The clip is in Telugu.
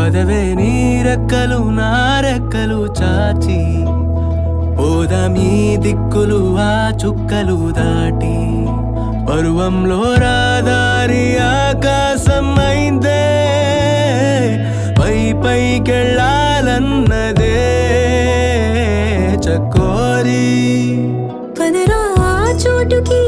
పదవే నీ రెక్కలు నా రెక్కలు చాచి పోదామీ దిక్కులు ఆ చుక్కలు దాటి పరువంలో రాదారి ఆకాశం అయిందే పై పైకెళ్ళాలన్నదే చకోరి పదరా ఆ చోటుకి